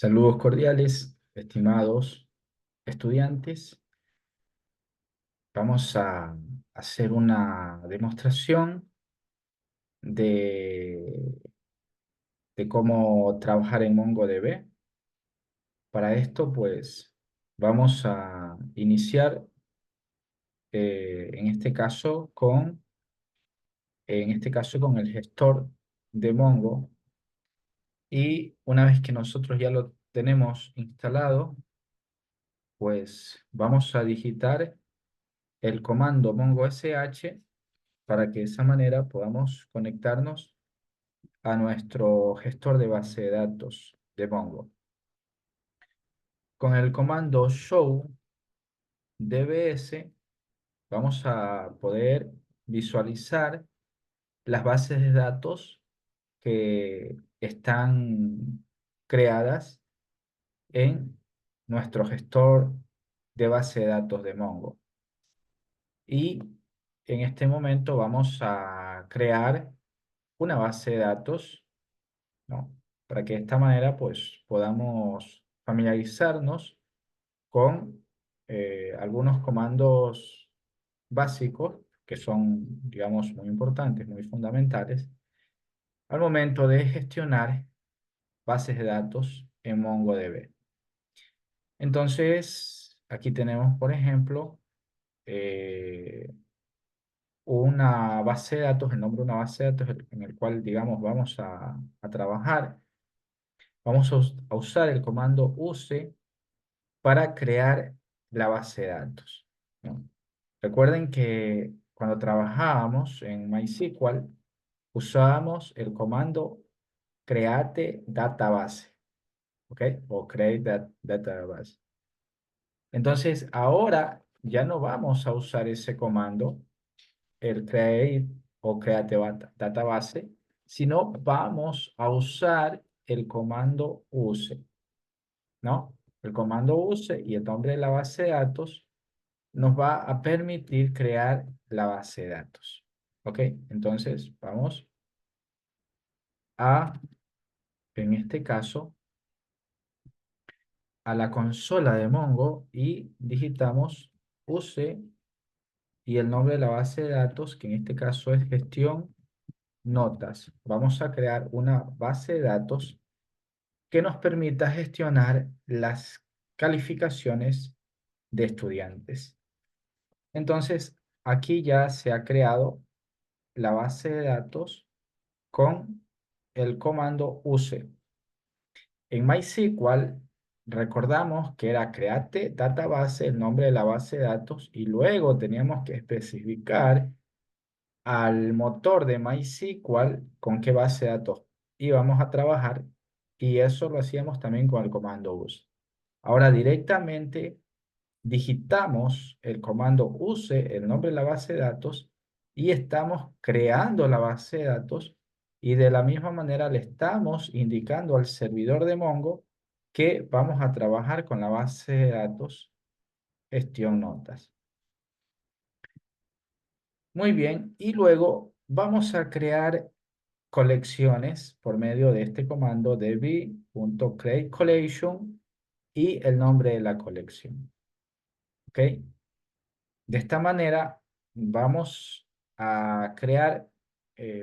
Saludos cordiales, estimados estudiantes. Vamos a hacer una demostración de, de cómo trabajar en MongoDB. Para esto, pues, vamos a iniciar, en este caso, con el gestor de Mongo. Y una vez que nosotros ya lo tenemos instalado, pues, vamos a digitar el comando mongo sh para que de esa manera podamos conectarnos a nuestro gestor de base de datos de Mongo. Con el comando show dbs vamos a poder visualizar las bases de datos que están creadas en nuestro gestor de base de datos de Mongo. Y en este momento vamos a crear una base de datos, ¿no? Para que de esta manera pues podamos familiarizarnos con algunos comandos básicos que son, digamos, muy importantes, muy fundamentales al momento de gestionar bases de datos en MongoDB. Entonces, aquí tenemos, por ejemplo, eh, una base de datos, el nombre de una base de datos en el cual, digamos, vamos a trabajar. Vamos a usar el comando use para crear la base de datos, ¿no? Recuerden que cuando trabajábamos en MySQL, usábamos el comando create database, ¿ok? O create database. Entonces, ahora ya no vamos a usar ese comando, el create o create database, sino vamos a usar el comando use, ¿no? El comando use y el nombre de la base de datos nos va a permitir crear la base de datos. ¿Ok? Entonces, vamos a, en este caso, a la consola de Mongo y digitamos use y el nombre de la base de datos, que en este caso es gestión notas. Vamos a crear una base de datos que nos permita gestionar las calificaciones de estudiantes. Entonces, aquí ya se ha creado la base de datos con el comando use. En MySQL recordamos que era create database, el nombre de la base de datos, y luego teníamos que especificar al motor de MySQL con qué base de datos íbamos a trabajar, y eso lo hacíamos también con el comando use. Ahora directamente digitamos el comando use, el nombre de la base de datos, y estamos creando la base de datos, y de la misma manera le estamos indicando al servidor de Mongo que vamos a trabajar con la base de datos gestión notas. Muy bien, y luego vamos a crear colecciones por medio de este comando db.createCollection y el nombre de la colección. ¿Ok? De esta manera vamos a crear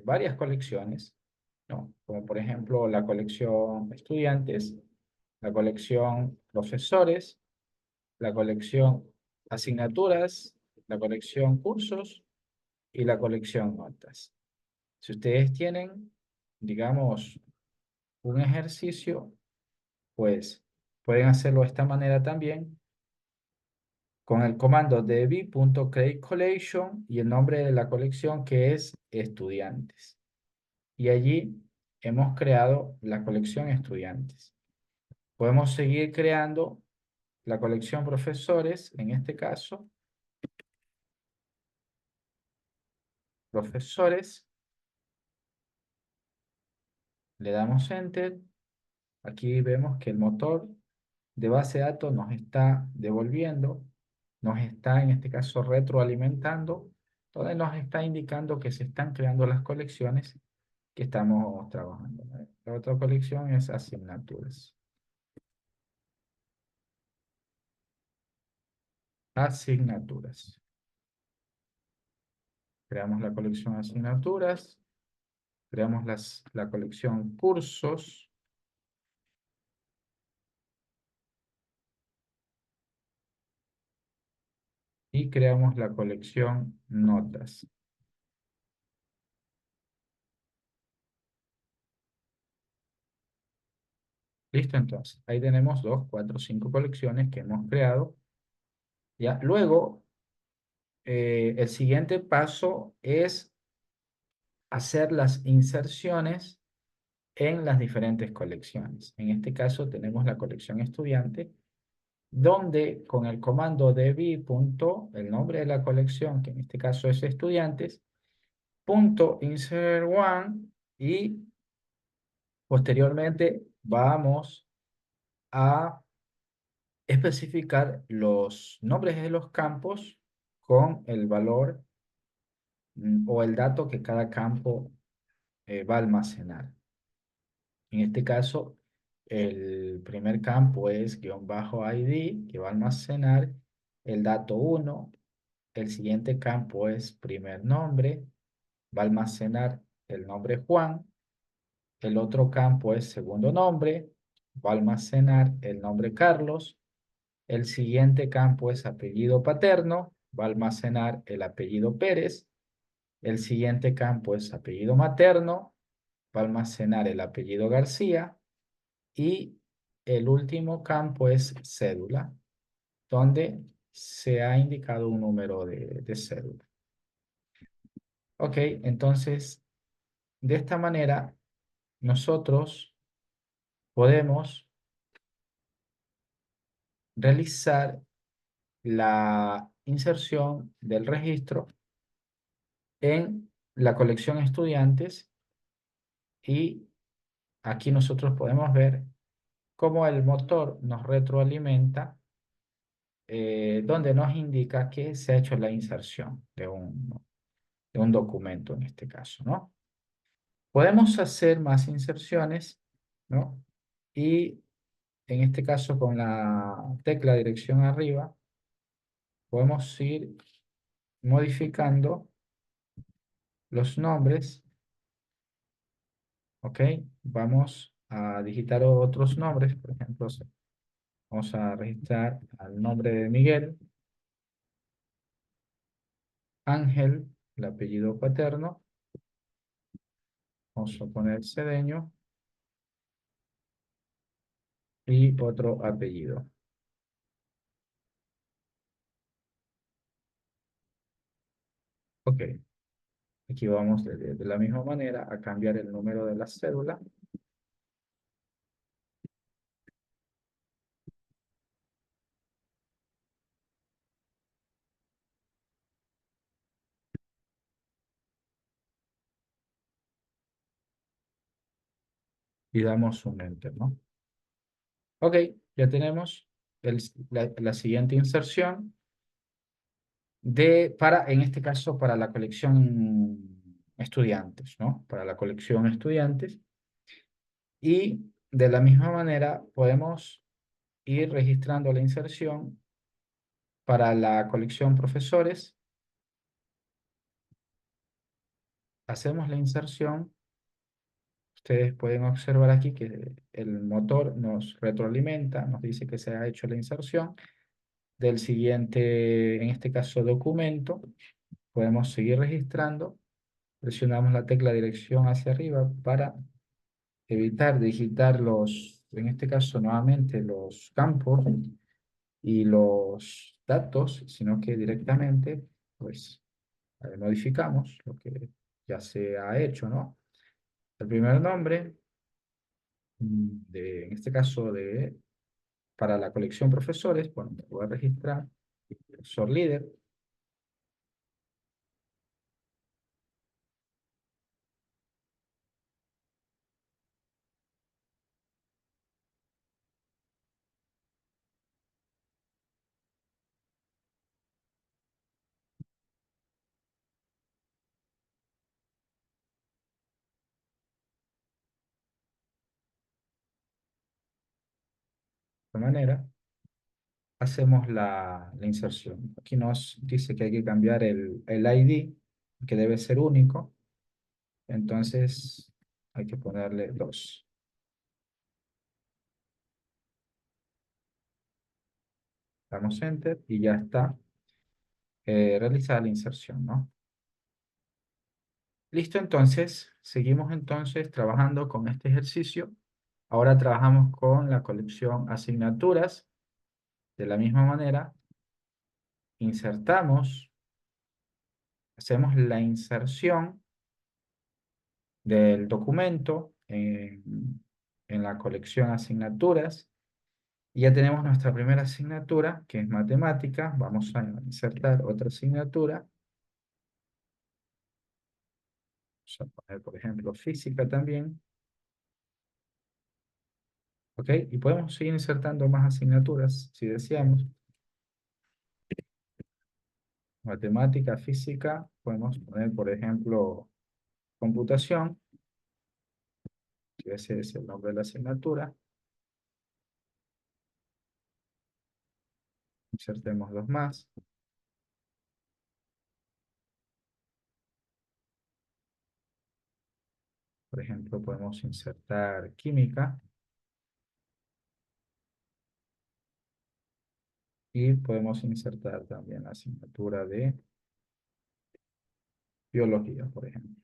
varias colecciones, ¿no? Como por ejemplo la colección estudiantes, la colección profesores, la colección asignaturas, la colección cursos y la colección notas. Si ustedes tienen, digamos, un ejercicio, pues pueden hacerlo de esta manera también con el comando db.createCollection y el nombre de la colección que es estudiantes. Y allí hemos creado la colección estudiantes. Podemos seguir creando la colección profesores, en este caso, profesores, le damos Enter. Aquí vemos que el motor de base de datos nos está devolviendo, nos está en este caso retroalimentando, donde nos está indicando que se están creando las colecciones que estamos trabajando, ¿no? La otra colección es asignaturas. asignaturas. Creamos la colección asignaturas, creamos la colección cursos y creamos la colección notas. Listo, entonces, ahí tenemos 2, 4, 5 colecciones que hemos creado. Ya, luego, el siguiente paso es hacer las inserciones en las diferentes colecciones. En este caso tenemos la colección estudiante, donde con el comando db punto, el nombre de la colección, que en este caso es estudiantes, punto insert one, y posteriormente vamos a especificar los nombres de los campos con el valor o el dato que cada campo va a almacenar. En este caso, el primer campo es guión bajo ID, que va a almacenar el dato 1. El siguiente campo es primer nombre, va a almacenar el nombre Juan. El otro campo es segundo nombre, va a almacenar el nombre Carlos. El siguiente campo es apellido paterno, va a almacenar el apellido Pérez. El siguiente campo es apellido materno, va a almacenar el apellido García. Y el último campo es cédula, donde se ha indicado un número de cédula. Ok, entonces, de esta manera, nosotros podemos realizar la inserción del registro en la colección estudiantes, y aquí nosotros podemos ver cómo el motor nos retroalimenta, donde nos indica que se ha hecho la inserción de un documento en este caso, ¿no? Podemos hacer más inserciones, ¿no? Y en este caso con la tecla dirección arriba, podemos ir modificando los nombres, ¿ok? Vamos a digitar otros nombres, por ejemplo, vamos a registrar al nombre de Miguel, Ángel, el apellido paterno, vamos a poner Cedeño y otro apellido. Ok, aquí vamos de la misma manera a cambiar el número de la cédula y damos un enter, ¿no? Ok, ya tenemos la siguiente inserción en este caso, para la colección estudiantes, ¿no? Para la colección estudiantes. Y de la misma manera podemos ir registrando la inserción para la colección profesores. Hacemos la inserción. Ustedes pueden observar aquí que el motor nos retroalimenta, nos dice que se ha hecho la inserción del siguiente, en este caso, documento. Podemos seguir registrando. Presionamos la tecla dirección hacia arriba para evitar digitar en este caso nuevamente, los campos y los datos, sino que directamente, pues, modificamos lo que ya se ha hecho, ¿no? El primer nombre, en este caso, para la colección profesores, bueno, me voy a registrar, profesor líder, de esta manera. hacemos la inserción. Aquí nos dice que hay que cambiar el ID, que debe ser único. Entonces hay que ponerle 2. Damos Enter y ya está realizada la inserción, ¿no? Listo, entonces, seguimos entonces trabajando con este ejercicio. Ahora trabajamos con la colección asignaturas. De la misma manera, insertamos, hacemos la inserción del documento en la colección asignaturas. Y ya tenemos nuestra primera asignatura, que es matemática. Vamos a insertar otra asignatura. Vamos a poner, por ejemplo, física también. ¿Ok? Y podemos seguir insertando más asignaturas si deseamos. Matemática, física. Podemos poner, por ejemplo, computación. Si ese es el nombre de la asignatura. Insertemos dos más. Por ejemplo, podemos insertar química. Y podemos insertar también la asignatura de biología, por ejemplo.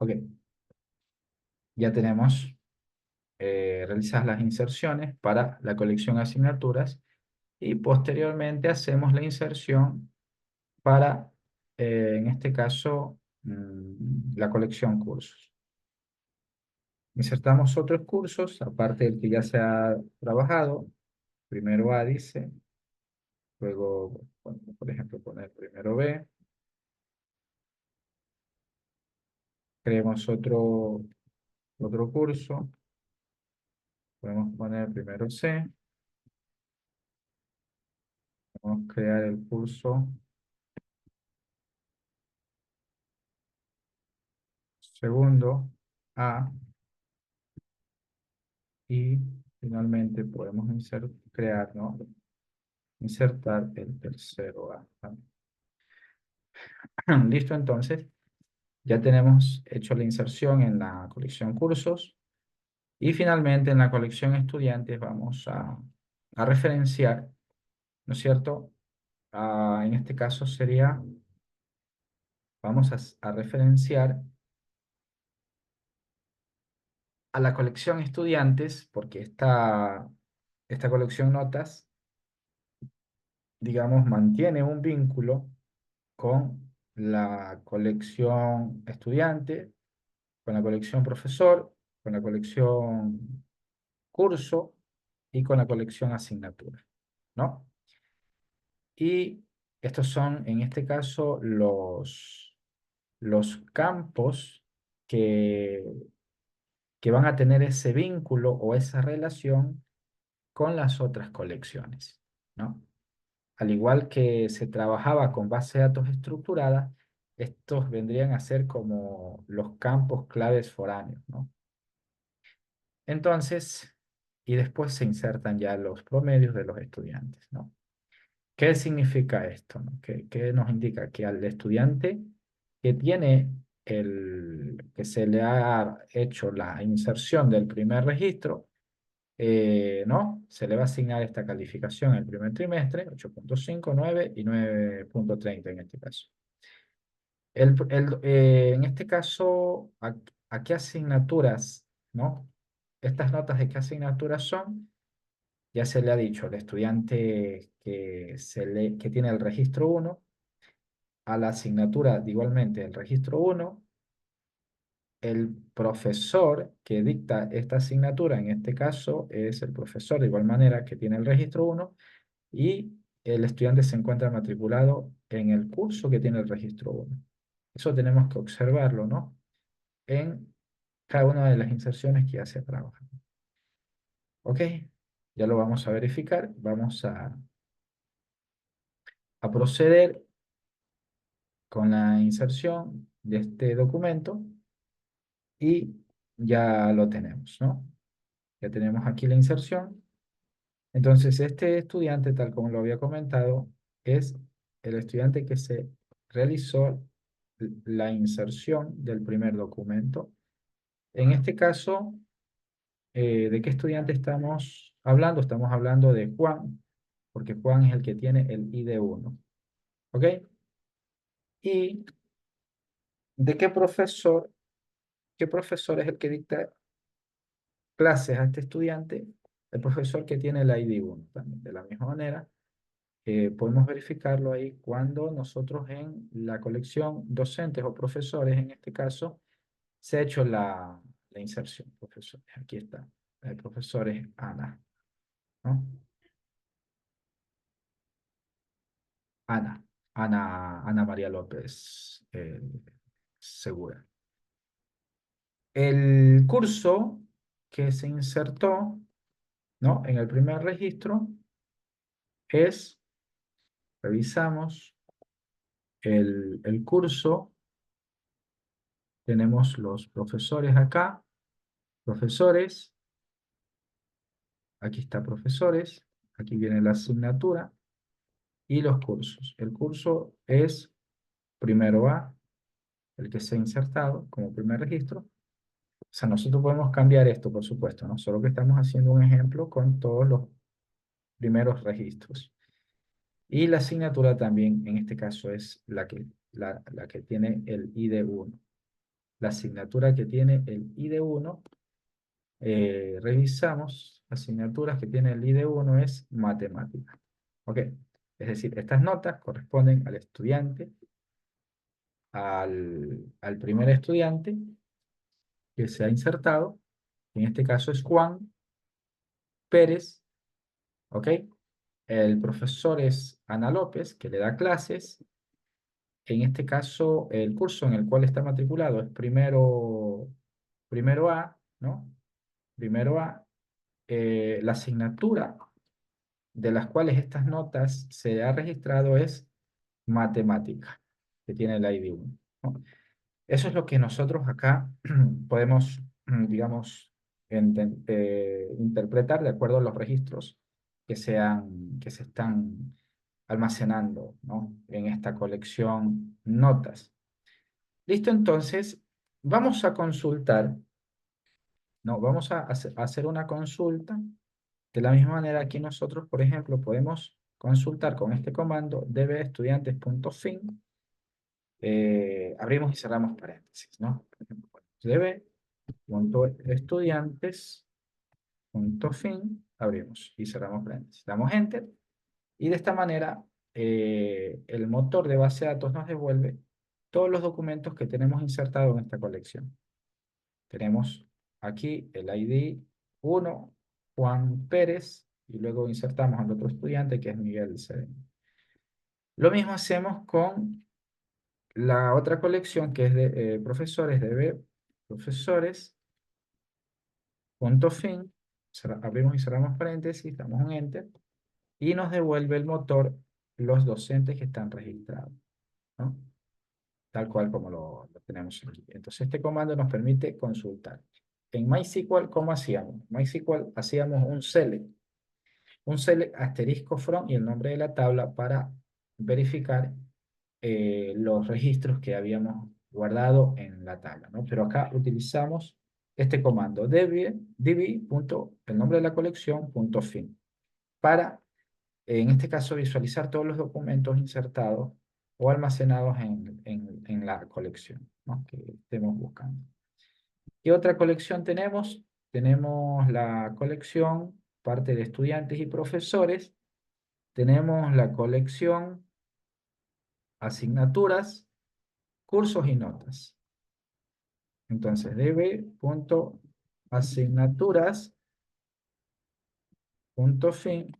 Ok, ya tenemos realizadas las inserciones para la colección asignaturas y posteriormente hacemos la inserción para, en este caso, la colección cursos. Insertamos otros cursos, aparte del que ya se ha trabajado. Primero A dice, luego, bueno, por ejemplo, poner primero B. Creemos otro curso. Podemos poner primero C. Vamos a crear el curso segundo A. Y finalmente podemos crear, ¿no? Insertar el tercero A también. Listo, entonces. Ya tenemos hecho la inserción en la colección cursos. Y finalmente en la colección estudiantes vamos a referenciar, ¿no es cierto? En este caso sería, vamos a referenciar a la colección estudiantes, porque esta colección notas, digamos, mantiene un vínculo con la colección estudiante, con la colección profesor, con la colección curso y con la colección asignatura, ¿no? Y estos son, en este caso, los campos que, que van a tener ese vínculo o esa relación con las otras colecciones, ¿no? Al igual que se trabajaba con base de datos estructurada, estos vendrían a ser como los campos claves foráneos, ¿no? Entonces, y después se insertan ya los promedios de los estudiantes, ¿no? ¿Qué significa esto, no? ¿Qué nos indica? Que al estudiante que tiene que se le ha hecho la inserción del primer registro, ¿no? Se le va a asignar esta calificación el primer trimestre, 8.5, 9 y 9.30 en este caso. En este caso, ¿a qué asignaturas, no? Estas notas de qué asignaturas son, ya se le ha dicho al estudiante que tiene el registro uno, a la asignatura igualmente el registro uno, el profesor que dicta esta asignatura, en este caso es el profesor de igual manera que tiene el registro uno, y el estudiante se encuentra matriculado en el curso que tiene el registro uno. Eso tenemos que observarlo, ¿no? En cada una de las inserciones que ya se trabajan. ¿Ok? Ya lo vamos a verificar. Vamos a proceder con la inserción de este documento y ya lo tenemos, ¿no? Ya tenemos aquí la inserción. Entonces, este estudiante, tal como lo había comentado, es el estudiante que se realizó la inserción del primer documento. En este caso, ¿de qué estudiante estamos hablando? Estamos hablando de Juan, porque Juan es el que tiene el ID1. ¿Ok? ¿Y de qué profesor es el que dicta clases a este estudiante? El profesor que tiene el ID1 también. De la misma manera, podemos verificarlo ahí cuando nosotros en la colección docentes o profesores, en este caso, se ha hecho la inserción. Profesores, aquí está. El profesor es Ana, ¿no? Ana, Ana María López Segura. El curso que se insertó, ¿no? En el primer registro es, revisamos el curso, tenemos los profesores acá, profesores, aquí está profesores, aquí viene la asignatura y los cursos. El curso es primero A, el que se ha insertado como primer registro. O sea, nosotros podemos cambiar esto, por supuesto, ¿no? Solo que estamos haciendo un ejemplo con todos los primeros registros. Y la asignatura también, en este caso, es la que tiene el ID1. La asignatura que tiene el ID1, revisamos, asignaturas que tiene el ID1 es matemática. ¿Ok? Es decir, estas notas corresponden al estudiante, al primer estudiante que se ha insertado, en este caso es Juan Pérez, ¿ok? El profesor es Ana López, que le da clases. En este caso, el curso en el cual está matriculado es primero A, ¿no? Primero A. La asignatura de las cuales estas notas se ha registrado es matemática, que tiene el ID1, ¿no? Eso es lo que nosotros acá podemos, digamos, interpretar de acuerdo a los registros que se están almacenando, ¿no? En esta colección notas. Listo, entonces, vamos a consultar, ¿no? Vamos a hacer una consulta. De la misma manera, aquí nosotros, por ejemplo, podemos consultar con este comando dbestudiantes.fin, abrimos y cerramos paréntesis, ¿no? Por ejemplo, dbestudiantes.fin, abrimos y cerramos paréntesis. Damos Enter y de esta manera el motor de base de datos nos devuelve todos los documentos que tenemos insertados en esta colección. Tenemos aquí el ID 1, Juan Pérez, y luego insertamos al otro estudiante que es Miguel Cedeño. Lo mismo hacemos con la otra colección que es de profesores, de profesores, punto fin, abrimos y cerramos paréntesis, damos un enter, y nos devuelve el motor los docentes que están registrados, ¿no? Tal cual como lo tenemos aquí. Entonces este comando nos permite consultar. En MySQL, ¿cómo hacíamos? En MySQL hacíamos un select asterisco from y el nombre de la tabla para verificar los registros que habíamos guardado en la tabla, ¿no? Pero acá utilizamos este comando, el nombre de la colección, punto fin, para, en este caso, visualizar todos los documentos insertados o almacenados en la colección, ¿no? Que estemos buscando. ¿Qué otra colección tenemos? Tenemos la colección, parte de estudiantes y profesores. Tenemos la colección, asignaturas, cursos y notas. Entonces, db.asignaturas.fin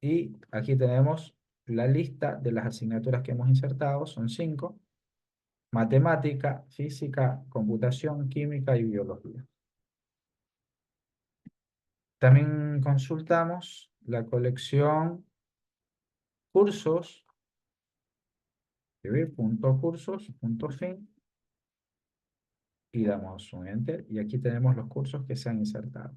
y aquí tenemos la lista de las asignaturas que hemos insertado, son 5: matemática, física, computación, química y biología. También consultamos la colección cursos, db.cursos.fin y damos un enter. Y aquí tenemos los cursos que se han insertado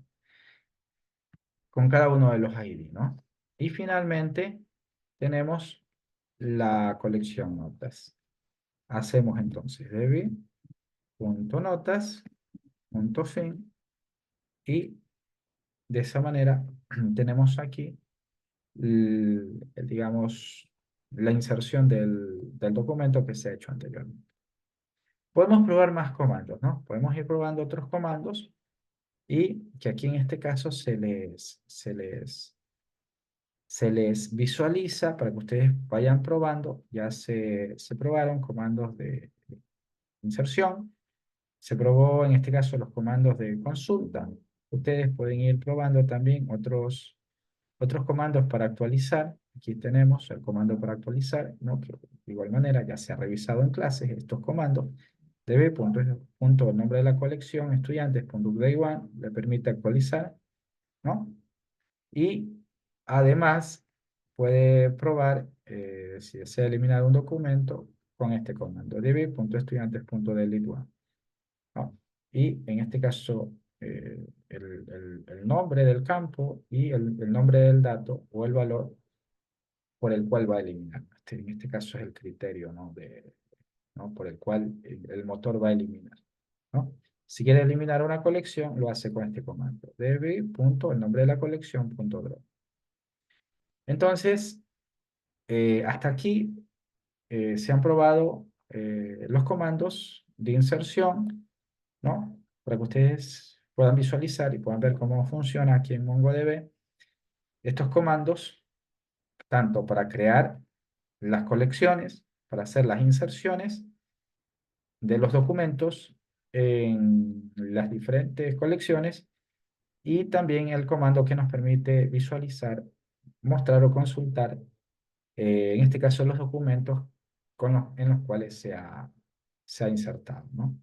con cada uno de los ID, ¿no? Y finalmente tenemos la colección notas. Hacemos entonces db.notas.fin y de esa manera tenemos aquí, digamos, la inserción del documento que se ha hecho anteriormente. Podemos probar más comandos, ¿no? Podemos ir probando otros comandos y que aquí en este caso se les visualiza para que ustedes vayan probando. Ya se probaron comandos de inserción, se probó en este caso los comandos de consulta. Ustedes pueden ir probando también otros comandos para actualizar. Aquí tenemos el comando para actualizar, ¿no? Que de igual manera ya se ha revisado en clases estos comandos. db punto el nombre de la colección estudiantes.grade1 le permite actualizar, ¿no? Y además puede probar si desea eliminar un documento con este comando db.estudiantes.delete1, ¿no? Y en este caso el nombre del campo y el nombre del dato o el valor por el cual va a eliminar. En este caso es el criterio, ¿no? ¿no? Por el cual el motor va a eliminar, ¿no? Si quiere eliminar una colección, lo hace con este comando. db. El nombre de la colección, punto drop. Entonces, hasta aquí se han probado los comandos de inserción, ¿no? Para que ustedes puedan visualizar y puedan ver cómo funciona aquí en MongoDB estos comandos, tanto para crear las colecciones, para hacer las inserciones de los documentos en las diferentes colecciones y también el comando que nos permite visualizar, mostrar o consultar, en este caso los documentos en los cuales se ha insertado, ¿no?